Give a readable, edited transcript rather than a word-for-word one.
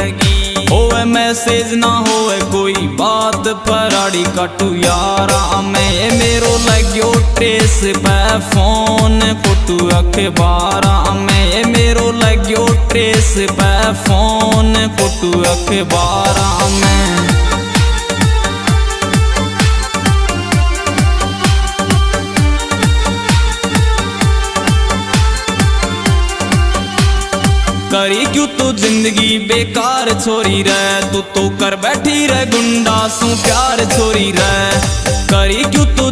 लगी। होवे मैसेज ना होवे कोई बात फराड़ी काटू यारा मैं मेरो लग्यो ट्रेस पे फोन फोटू अखबारा में मेरो लग्यो ट्रेस पे फोन फोटू अखबारा में। करी क्यों तू जिंदगी बेकार छोरी रे, तू तो कर बैठी रे गुंडा सू प्यार छोरी रे। करी क्यों तू